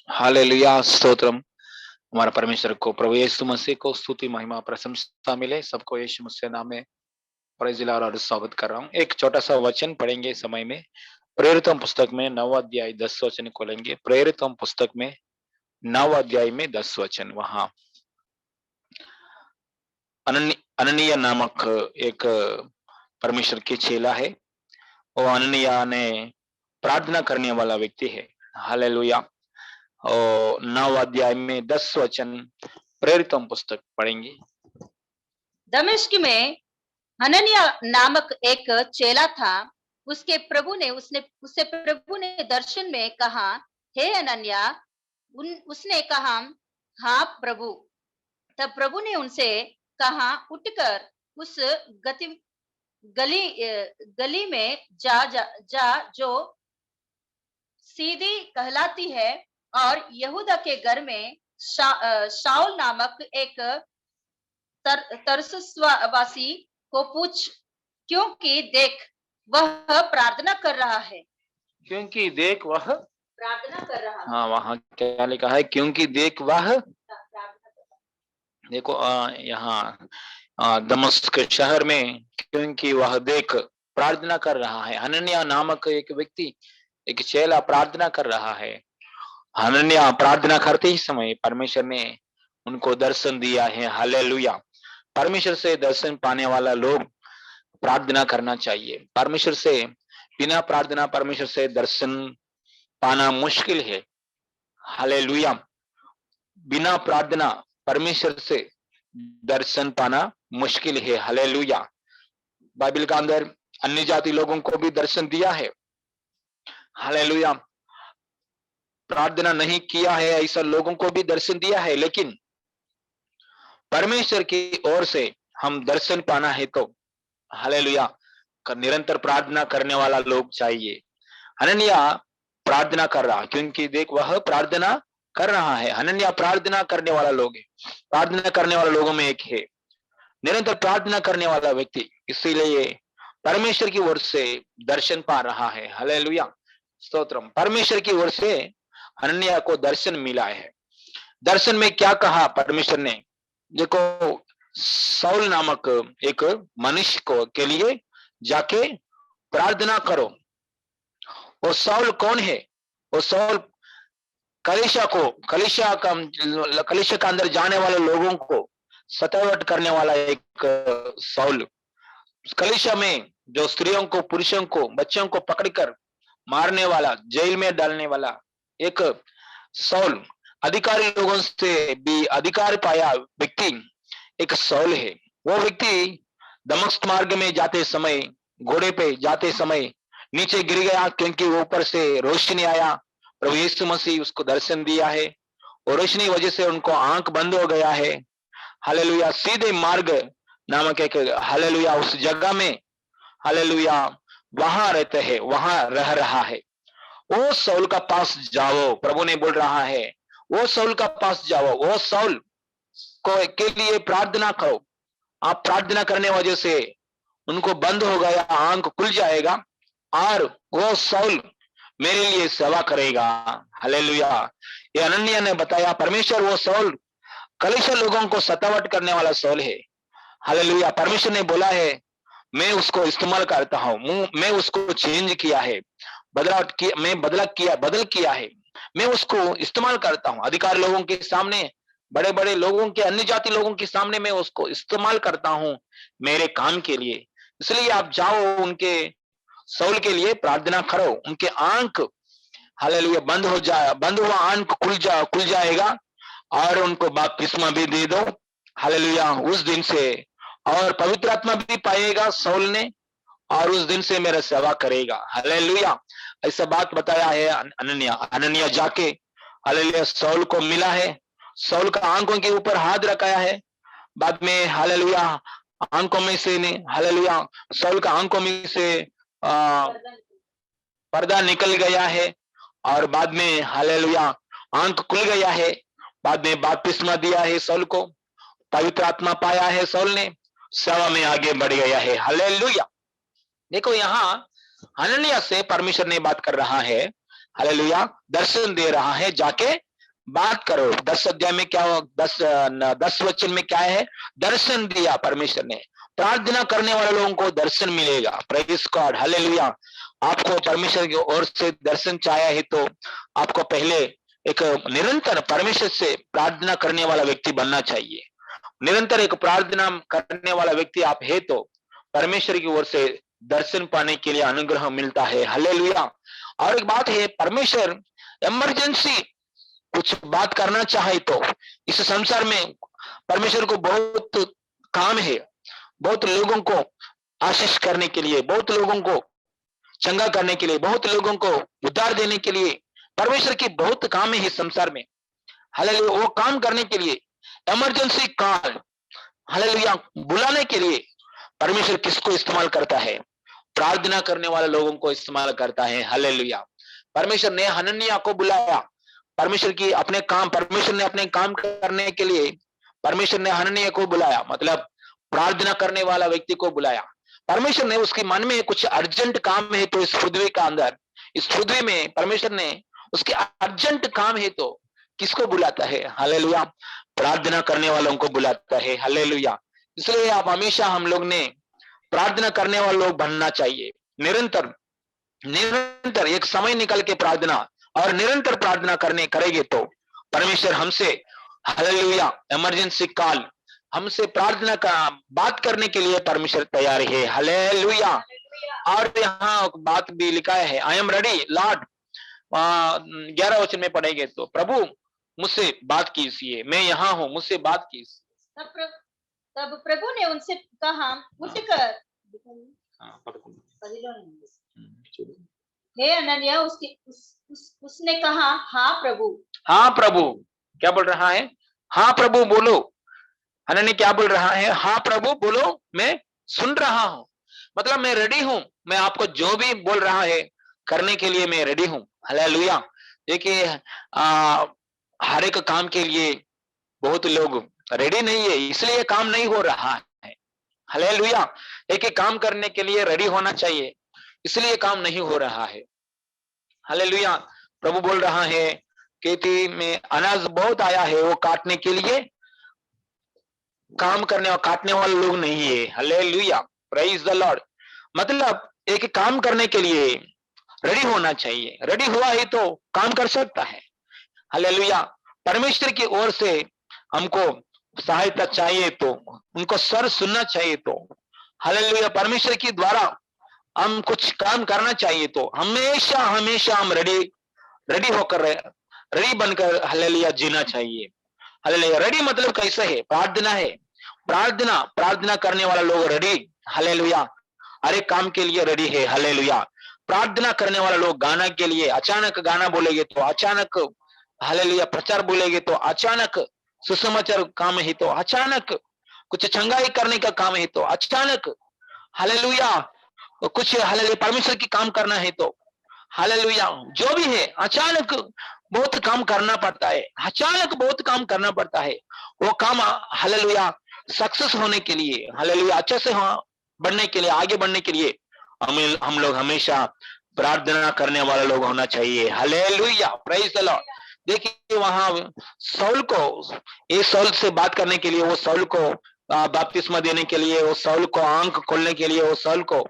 Hallelujah, stotram. हमारा परमेश्वर को, प्रभु यीशु मसीह को स्तुति महिमा प्रशंसा मिले। सबको यीशु मसीह नाम में प्रेज़ द लॉर्ड और स्वागत कर रहा हूँ। एक छोटा सा वचन पढ़ेंगे इस समय में। प्रेरितों पुस्तक में 9 अध्याय 10 वचन खोलेंगे। प्रेरितों पुस्तक में 9 अध्याय में 10 वचन। वहां अननीय नामक एक परमेश्वर की चेला है। वो अननीय ने प्रार्थना करने वाला व्यक्ति है। हालेलुया। और 9 अध्याय में 10 वचन प्रेरितों पुस्तक पढ़ेंगे। दमिश्क में हनन्याह नामक एक चेला था। उससे प्रभु ने दर्शन में कहा, हे अनन्याह। उसने कहा, हाँ प्रभु। तब प्रभु ने उनसे कहा, उठकर उस गली में जा जो सीधी कहलाती है, और यहूदा के घर में शाऊल नामक एक तरसवासी को पूछ, क्योंकि देख वह प्रार्थना कर रहा है। क्योंकि देख वह प्रार्थना कर रहा है। हाँ, वहां क्या लिखा है? क्योंकि देख वह, देखो यहाँ दमिश्क शहर में, क्योंकि वह देख प्रार्थना कर रहा है। हनन्याह नामक एक व्यक्ति, एक चेला प्रार्थना कर रहा है। हनन्याह प्रार्थना करते ही समय परमेश्वर ने उनको दर्शन दिया है। हालेलुया। परमेश्वर से दर्शन पाने वाला लोग प्रार्थना करना चाहिए। परमेश्वर से बिना प्रार्थना परमेश्वर से दर्शन पाना मुश्किल है। हालेलुया। बिना प्रार्थना परमेश्वर से दर्शन पाना मुश्किल है। हालेलुया। बाइबल का अंदर अन्य जाति लोगों को भी दर्शन दिया है। हालेलुया। प्रार्थना नहीं किया है ऐसा लोगों को भी दर्शन दिया है, लेकिन परमेश्वर की ओर से हम दर्शन पाना है तो हालेलुया निरंतर प्रार्थना करने वाला लोग चाहिए। हनन्याह प्रार्थना कर रहा, क्योंकि देख वह प्रार्थना कर रहा है। हनन्याह प्रार्थना करने वाला लोग है। प्रार्थना करने वाले लोगों में एक है निरंतर प्रार्थना करने वाला व्यक्ति, इसीलिए परमेश्वर की ओर से दर्शन पा रहा है। हालेलुया, स्तोत्रम। परमेश्वर की ओर से हनन्याह को दर्शन मिला है। दर्शन में क्या कहा परमेश्वर ने? देखो, साउल नामक एक मनुष्य को के लिए जाके प्रार्थना करो। वो साउल कौन है? वो साउल कलीसिया का अंदर जाने वाले लोगों को सतावट करने वाला एक साउल। कलीसिया में जो स्त्रियों को, पुरुषों को, बच्चों को पकड़कर मारने वाला, जेल में डालने वाला एक साउल, अधिकारी लोगों से भी अधिकार पाया व्यक्ति एक साउल है। वो व्यक्ति दमिश्क मार्ग में जाते समय, घोड़े पे जाते समय नीचे गिर गया, क्योंकि ऊपर से रोशनी आया। प्रभु यीशु मसीह उसको दर्शन दिया है और रोशनी वजह से उनको आंख बंद हो गया है। हालेलुया। सीधे मार्ग नामक एक हालेलुया उस जगह में हालेलुया वहां रहते हैं, वहां रह रहा है। वो साउल का पास जाओ, प्रभु ने बोल रहा है। वो साउल का पास जाओ, वो साउल को के लिए प्रार्थना करो। आप प्रार्थना करने वजह से उनको बंद हो गया, आंख खुल जाएगा और वो साउल मेरे लिए सेवा करेगा। हालेलुया। ये अनन्या ने बताया, परमेश्वर वो साउल कलीसिया लोगों को सतावट करने वाला साउल है। हालेलुया। परमेश्वर ने बोला है, मैं उसको इस्तेमाल करता हूं, मैं उसको चेंज किया है, बदल किया है। मैं उसको इस्तेमाल करता हूं अधिकार लोगों के सामने, बड़े बड़े लोगों के, अन्य जाति लोगों के सामने मैं उसको इस्तेमाल करता हूं मेरे काम के लिए। इसलिए आप जाओ, उनके साउल के लिए प्रार्थना करो, उनके आंख हालेलुया बंद हुआ आंख खुल जाएगा और उनको बपतिस्मा भी दे दो। हालेलुया। उस दिन से और पवित्र आत्मा भी पाएगा साउल ने, और उस दिन से मेरा सेवा करेगा। हालेलुया। ऐसा बात बताया है अनन्या जाके हालेलुया साउल को मिला है। साउल का आंखों के ऊपर हाथ रखाया है। बाद में हालेलुया आंखों में से ने हालेलुया साउल का आंखों में से पर्दा निकल गया है और बाद में हालेलुया आंख खुल गया है। बाद में बपतिस्मा दिया है साउल को, पवित्र आत्मा पाया है साउल ने, सेवा में आगे बढ़ गया है। हालेलुया। देखो, यहाँ हनन्याह से परमेश्वर ने बात कर रहा है। हालेलुया। दर्शन दे रहा है, जाके बात करो। 10 अध्याय में क्या 10 वचन में क्या है? दर्शन दिया परमेश्वर ने। प्रार्थना करने वाले लोगों को दर्शन मिलेगा। Praise God, hallelujah. आपको परमेश्वर की ओर से दर्शन चाहिए है तो आपको पहले एक निरंतर परमेश्वर से प्रार्थना करने वाला व्यक्ति बनना चाहिए। निरंतर एक प्रार्थना करने वाला व्यक्ति आप है तो परमेश्वर की ओर से दर्शन पाने के लिए अनुग्रह मिलता है। हालेलुया। और एक बात है, परमेश्वर इमरजेंसी कुछ बात करना चाहे तो इस संसार में परमेश्वर को बहुत काम है। बहुत लोगों को आशीष करने के लिए, बहुत लोगों को चंगा करने के लिए, बहुत लोगों को उद्धार देने के लिए परमेश्वर की बहुत काम है इस संसार में। हालेलुया। वो काम करने के लिए इमरजेंसी कॉल, हालेलुया, बुलाने के लिए परमेश्वर किसको इस्तेमाल करता है? प्रार्थना करने वाले लोगों को इस्तेमाल करता है। हालेलुया। परमेश्वर ने हनन्याह को बुलाया। परमेश्वर ने अपने काम करने के लिए परमेश्वर ने हनन्याह को बुलाया, मतलब प्रार्थना करने वाला व्यक्ति को बुलाया। परमेश्वर ने उसके मन में कुछ अर्जेंट काम है तो इस पृथ्वी का अंदर, इस पृथ्वी में परमेश्वर ने उसके अर्जेंट काम है तो किसको बुलाता है? हालेलुया। प्रार्थना करने वालों को बुलाता है। हालेलुया। इसलिए आप हमेशा हम लोग ने प्रार्थना करने वाले लोग बनना चाहिए। निरंतर निरंतर एक समय निकल के प्रार्थना और निरंतर प्रार्थना करेंगे तो परमेश्वर हमसे, हालेलुया, इमरजेंसी कॉल, हमसे प्रार्थना का बात करने के लिए परमेश्वर तैयार है। हालेलुया। और यहाँ बात भी लिखा है, आई एम रेडी लॉर्ड। 11 वचन में पढ़ेंगे तो प्रभु मुझसे बात कीजिए, मैं यहाँ हूँ, मुझसे बात कीजिए। तब प्रभु ने उनसे कहा, उठकर हे अनन्या, उसने कहा, हाँ प्रभु। हाँ प्रभु क्या बोल रहा है? हाँ प्रभु बोलो। अनन्या क्या बोल रहा है? हाँ प्रभु बोलो, मैं सुन रहा हूँ। मतलब मैं रेडी हूँ, मैं आपको जो भी बोल रहा है करने के लिए मैं रेडी हूँ। हालेलुया। देखिए हर एक काम के लिए बहुत लोग रेडी नहीं है, इसलिए काम नहीं हो रहा है। हालेलुया। एक काम करने के लिए रेडी होना चाहिए, इसलिए काम नहीं हो रहा है। हालेलुया। प्रभु बोल रहा है खेती में अनाज बहुत आया है, वो काटने के लिए काम करने और काटने वाले लोग नहीं है। Hallelujah, praise the Lord. मतलब एक काम करने के लिए रेडी होना चाहिए। रेडी हुआ है तो काम कर सकता है। हालेलुया। परमेश्वर की ओर से हमको सहायता चाहिए तो उनको स्वर सुनना चाहिए तो हालेलुया, परमेश्वर के द्वारा हम कुछ काम करना चाहिए तो हमेशा हमेशा हम रेडी होकर, रेडी बनकर हालेलुया जीना चाहिए। हालेलुया। रेडी मतलब कैसा है? प्रार्थना है। प्रार्थना करने वाला लोग रेडी, हालेलुया, हर एक काम के लिए रेडी है। हालेलुया। प्रार्थना करने वाला लोग गाना के लिए अचानक गाना बोलेंगे तो अचानक, हालेलुया, प्रचार बोलेंगे तो अचानक, सुसमाचार काम है तो अचानक, कुछ चंगाई करने का काम है तो अचानक, हालेलुया, कुछ हालेलुया परमेश्वर की काम करना है तो हालेलुया, जो भी है अचानक बहुत काम करना पड़ता है। अचानक बहुत काम करना पड़ता है। वो काम हालेलुया सक्सेस होने के लिए, हालेलुया अच्छे से बढ़ने के लिए, आगे बढ़ने के लिए हम लोग हमेशा प्रार्थना करने वाला लोग होना चाहिए। Hallelujah, praise the Lord. देखिए वहां सौल को, एक सौल से बात करने के लिए, वो सौल को बपतिस्मा देने के लिए, वो सौल को आंख खोलने के लिए, वो सौल को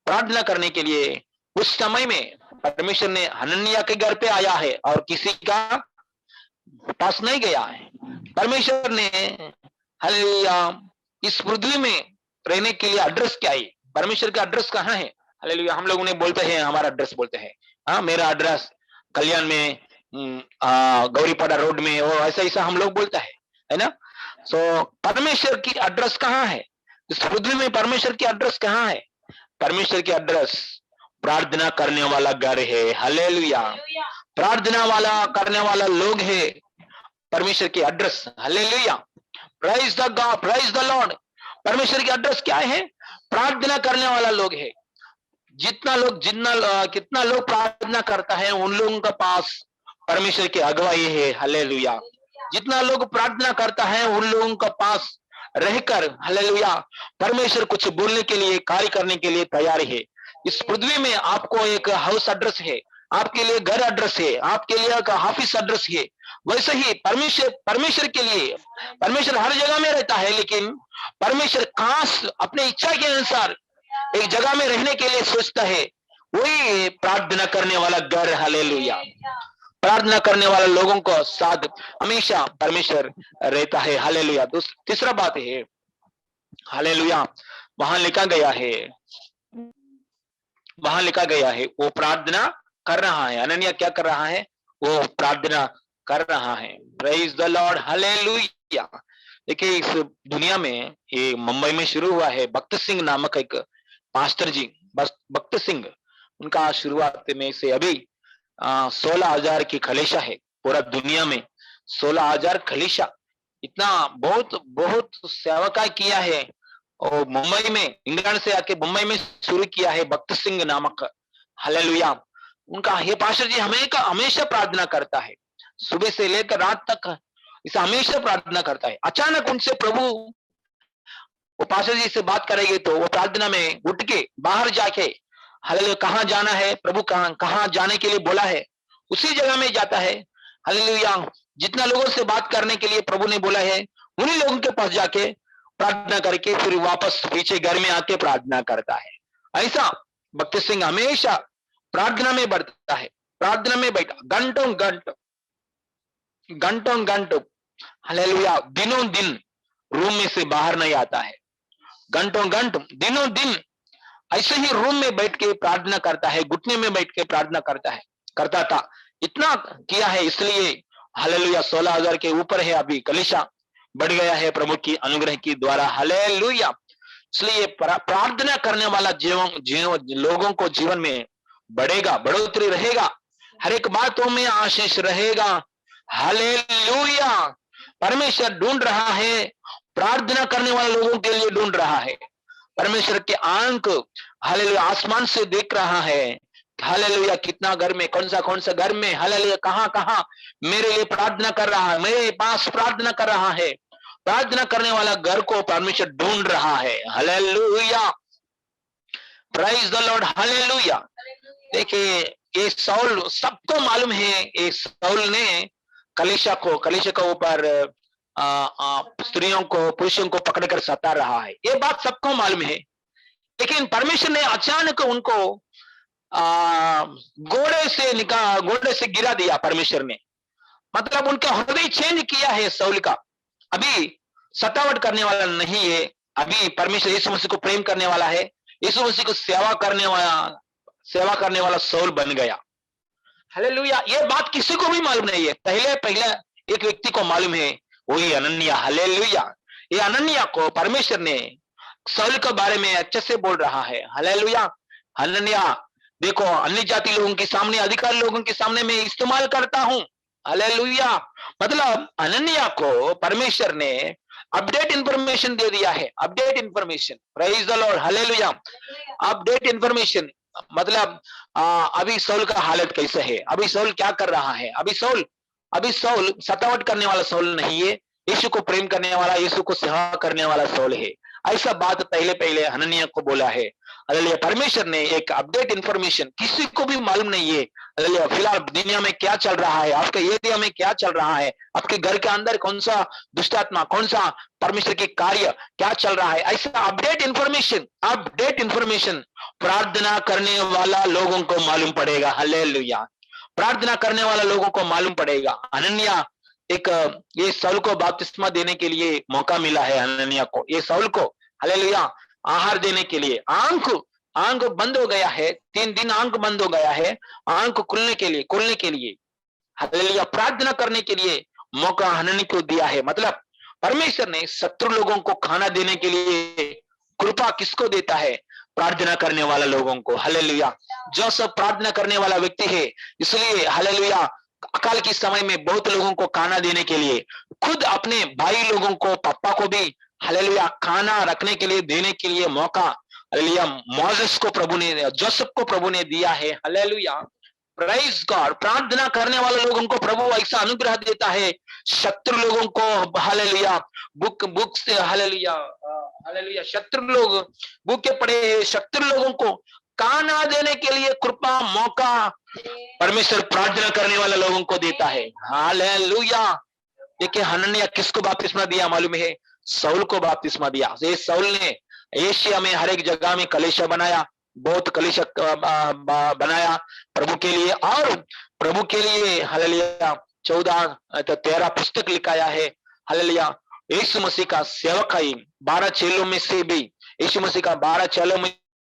प्रार्थना करने के लिए उस समय में परमेश्वर ने हनन्याह के घर पे आया है और किसी का पास नहीं गया है। परमेश्वर ने हालेलुया इस पृथ्वी में रहने के लिए एड्रेस क्या है? परमेश्वर का एड्रेस कहाँ है? हालेलुया। हम लोग उन्हें बोलते हैं, हमारा एड्रेस बोलते हैं, हाँ मेरा एड्रेस कल्याण में, गौरीपाड़ा रोड में, वो ऐसा ऐसा हम लोग बोलता है ना। सो परमेश्वर की एड्रेस कहाँ है? इस पृथ्वी में परमेश्वर की एड्रेस कहाँ है? परमेश्वर की एड्रेस प्रार्थना करने वाला घर है। हालेलुया। प्रार्थना वाला करने वाला लोग है परमेश्वर की address. Hallelujah, praise the God, praise the Lord. परमेश्वर की एड्रेस क्या है? प्रार्थना करने वाला लोग है। कितना लोग प्रार्थना करता है उन लोगों के पास परमेश्वर की अगुवाई है। हालेलुया। जितना लोग प्रार्थना करता है उन लोगों के पास रहकर, हालेलुया, परमेश्वर कुछ बोलने के लिए, कार्य करने के लिए तैयार है। इस पृथ्वी में आपको एक हाउस एड्रेस है, आपके लिए घर एड्रेस है, आपके लिए ऑफिस एड्रेस है। वैसे ही परमेश्वर परमेश्वर के लिए, परमेश्वर हर जगह में रहता है, लेकिन परमेश्वर खास अपने इच्छा के अनुसार एक जगह में रहने के लिए सोचता है। वही प्रार्थना करने वाला घर, हालेलुया। प्रार्थना करने वाले लोगों को साथ हमेशा परमेश्वर रहता है, हालेलुया। तीसरा बात है, हालेलुया, वहां लिखा गया है, वहां लिखा गया है वो प्रार्थना कर रहा है। अनन्या क्या कर रहा है? वो प्रार्थना कर रहा है। Praise the Lord, hallelujah. देखिए इस दुनिया में, ये मुंबई में शुरू हुआ है। भक्त सिंह नामक एक पास्टर जी, भक्त सिंह, उनका शुरुआत में से अभी 16,000 की खलीशा है पूरा दुनिया में। 16,000 खलीशा, इतना बहुत बहुत सेवका किया है। और मुंबई में, इंग्लैंड से आके मुंबई में शुरू किया है भक्त सिंह नामक, हालेलुया। उनका ये पास्टर जी हमेशा प्रार्थना करता है, सुबह से लेकर रात तक इसे हमेशा प्रार्थना करता है। अचानक उनसे प्रभु, वो पास्टर जी से बात करेंगे तो वो प्रार्थना में उठ के बाहर जाके, हालेलुया, कहाँ जाना है प्रभु, कहाँ कहाँ जाने के लिए बोला है उसी जगह में जाता है, हालेलुया। जितना लोगों से बात करने के लिए प्रभु ने बोला है, उन्हीं लोगों के पास जाके प्रार्थना करके फिर वापस पीछे घर में आके प्रार्थना करता है। ऐसा भक्त सिंह हमेशा प्रार्थना में बढ़ता है, प्रार्थना में बैठा घंटों घंटों, हालेलुया, दिनों दिन रूम में से बाहर नहीं आता है। घंटों दिनों दिन ऐसे ही रूम में बैठ के प्रार्थना करता है, घुटने में बैठ के प्रार्थना करता था। इतना किया है, इसलिए हालेलुया 16,000 के ऊपर है अभी कलीसिया, बढ़ गया है प्रभु की अनुग्रह की द्वारा, हालेलुया। इसलिए प्रार्थना करने वाला जीवन लोगों को जीवन में बढ़ेगा, बढ़ोतरी रहेगा, हर एक बातों में आशीष रहेगा, हालेलुया। परमेश्वर ढूंढ रहा है, प्रार्थना करने वाले लोगों के लिए ढूंढ रहा है। परमेश्वर के आंख, हालेलुया, आसमान से देख रहा है, हालेलुया, कितना घर में, कौन सा घर में, हालेलुया, कहां मेरे लिए प्रार्थना कर रहा है, मेरे पास प्रार्थना कर रहा है। प्रार्थना करने वाला घर को परमेश्वर ढूंढ रहा है, hallelujah, praise the Lord, hallelujah. देखिए ये साउल, सबको मालूम है, ये साउल ने कलीसिया के ऊपर स्त्रियों को, पुरुषों को पकड़कर सता रहा है, ये बात सबको मालूम है। लेकिन परमेश्वर ने अचानक उनको घोड़े से गिरा दिया परमेश्वर ने, मतलब उनका हृदय चेंज किया है साउल का। अभी सतावट करने वाला नहीं है, अभी परमेश्वर यीशु मसीह को प्रेम करने वाला है, यीशु मसीह को सेवा करने वाला साउल बन गया, हालेलुया। ये बात किसी को भी मालूम नहीं है, पहले एक व्यक्ति को मालूम है, वही अनन्या, हालेलुया। ये अनन्या को परमेश्वर ने साउल के बारे में अच्छे से बोल रहा है, हालेलुया। अनन्या देखो, अन्य जाति लोगों के सामने, अधिकारी लोगों के सामने मैं इस्तेमाल करता हूं, हालेलुया। मतलब अनन्या को परमेश्वर ने अपडेट इंफॉर्मेशन दे दिया है, update information, praise the Lord, hallelujah. Update information मतलब अभी साउल का हालत कैसे है, अभी साउल क्या कर रहा है, अभी साउल सतावट करने वाला साउल नहीं है, यीशु को प्रेम करने वाला, यीशु को सेवा करने वाला साउल है। ऐसा बात पहले हनन्याह को बोला है, हालेलुया। परमेश्वर ने एक अपडेट इंफॉर्मेशन, किसी को भी मालूम नहीं है, हालेलुया, फिलहाल दुनिया में क्या चल रहा है, आपके एरिया में क्या चल रहा है, आपके घर के अंदर कौन सा दुष्टात्मा, कौन सा परमेश्वर के कार्य क्या चल रहा है, ऐसा अपडेट इंफॉर्मेशन प्रार्थना करने वाला लोगों को मालूम पड़ेगा, हालेलुया। प्रार्थना करने वाला लोगों को मालूम पड़ेगा। अनन्या ये साउल को बपतिस्मा देने के लिए मौका मिला है, अनन्या को, ये साउल को, हालेलुया, आहार देने के लिए। आंख बंद हो गया है, 3 दिन आंख बंद हो गया है, आंख खुलने के लिए हालेलुया, प्रार्थना करने के लिए मौका हनन्याह को दिया है। मतलब परमेश्वर ने शत्रु लोगों को खाना देने के लिए कृपा किसको देता है? प्रार्थना करने वाला लोगों को, हालेलुया। जो सब प्रार्थना करने वाला व्यक्ति है, इसलिए हालेलुया, अकाल के समय में बहुत लोगों को खाना देने के लिए, खुद अपने भाई लोगों को, पापा को भी हालेलुया खाना रखने के लिए, देने के लिए मौका, हालेलुया, मोसेस को प्रभु ने, जोसेफ को प्रभु ने दिया है, हालेलुया, प्राइज गॉड। प्रार्थना करने वाले लोगों को प्रभु ऐसा अनुग्रह देता है, शत्रु लोगों को, हालेलुया, बुक से, हालेलुया, हालेलुया, शत्रु लोग भूखे पड़े हैं, शत्रु लोगों को कान ना देने के लिए कृपा मौका परमेश्वर प्रार्थना करने वाले लोगों को देता है। हालेलुया। देखिए हनन्याह किसको बपतिस्मा दिया मालूम है? शाऊल को बपतिस्मा दिया। ये शाऊल ने एशिया में हर एक जगह में कलीसिया बनाया, बहुत कलीसिया बनाया प्रभु के लिए, और प्रभु के लिए हालेलुया 13 पुस्तक लिखाया है। हालेलुया। यीशु मसीह का सेवकाई 12 चेलों में से भी, यीशु मसीह का 12 चेलों में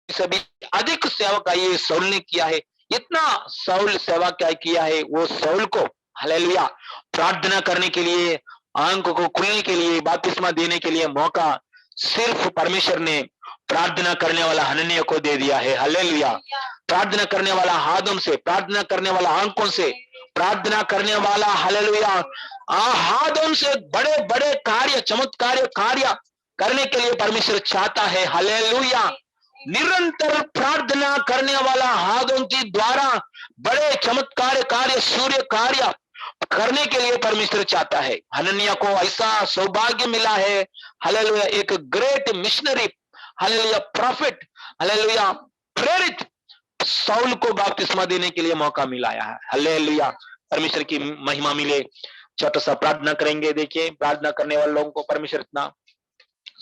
से भी अधिक सेवकाई ये शाऊल ने किया है। इतना शाऊल सेवा क्या किया है, वो शाऊल को हालेलुया प्रार्थना करने के लिए, आंख को खुलने के लिए, बपतिस्मा देने के लिए मौका सिर्फ परमेश्वर ने प्रार्थना करने वाला हनन्याह को दे दिया है। हालेलुया। प्रार्थना करने वाला हाथों से, प्रार्थना करने वाला आंखों से, प्रार्थना करने वाला हालेलुया हाथों से बड़े बड़े कार्य, चमत्कार कार्य करने के लिए परमेश्वर चाहता है। हालेलुया। निरंतर प्रार्थना करने वाला हाथों के द्वारा बड़े चमत्कार कार्य, सूर्य कार्य करने के लिए परमेश्वर चाहता है। हनन्याह को ऐसा सौभाग्य मिला है। हालेलुया। एक great missionary, hallelujah profit, hallelujah प्रेरित शाऊल को बपतिस्मा देने के लिए मौका मिलाया है। हालेलुया। परमेश्वर की महिमा मिले। छोटा सा प्रार्थना करेंगे। देखिए प्रार्थना करने वाले लोगों को परमेश्वर इतना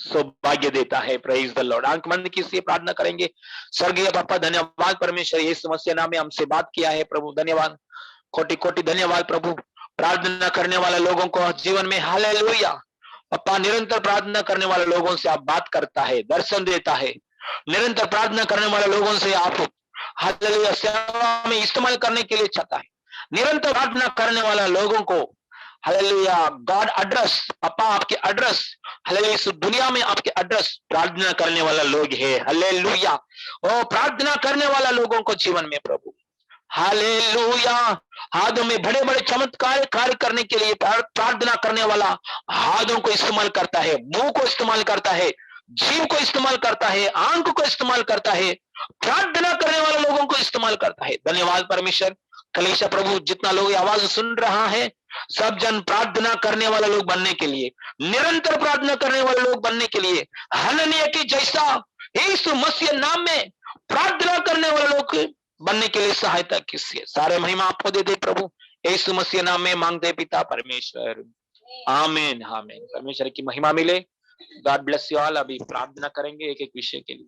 सौभाग्य देता है। Praise the Lord. आंख बंद कीजिए, प्रार्थना करेंगे। स्वर्गीय पापा धन्यवाद परमेश्वर, ये समस्या नाम में हमसे बात किया है प्रभु, धन्यवाद, कोटि कोटि धन्यवाद प्रभु। प्रार्थना करने वाले लोगों को जीवन में हालेलुया पापा निरंतर प्रार्थना करने वाले लोगों से आप बात करता है, दर्शन देता है। निरंतर प्रार्थना करने वाले लोगों से आप हालेलुया सेवा में इस्तेमाल करने के लिए चाहता है। निरंतर प्रार्थना करने वाले लोगों को हालेलुया गॉड एड्रेस, पापा आपके एड्रेस, हालेलुया इस दुनिया में आपके एड्रेस प्रार्थना करने वाला लोग है। हालेलुया। ओ प्रार्थना करने वाला लोगों को जीवन में प्रभु हालेलुया हाथों में बड़े बड़े चमत्कार कार्य करने के लिए प्रार्थना करने वाला हाथों को इस्तेमाल करता है, मुंह को इस्तेमाल करता है, जीव को इस्तेमाल करता है, आंख को इस्तेमाल करता है, प्रार्थना करने वाले लोगों को इस्तेमाल करता है। धन्यवाद परमेश्वर। कलीसिया प्रभु जितना लोग आवाज सुन रहा है, सब जन प्रार्थना करने वाले लोग बनने के लिए, निरंतर प्रार्थना करने वाले लोग बनने के लिए, हनन्याह की जैसा यीशु मसीह नाम में प्रार्थना करने वाले लोग बनने के लिए सहायता कीजिए। सारे महिमा आपको दे दे प्रभु, यीशु मसीह नाम में मांगते पिता परमेश्वर, आमीन आमीन। परमेश्वर की महिमा मिले। God bless you all. अभी प्रार्थना करेंगे एक एक विषय के लिए।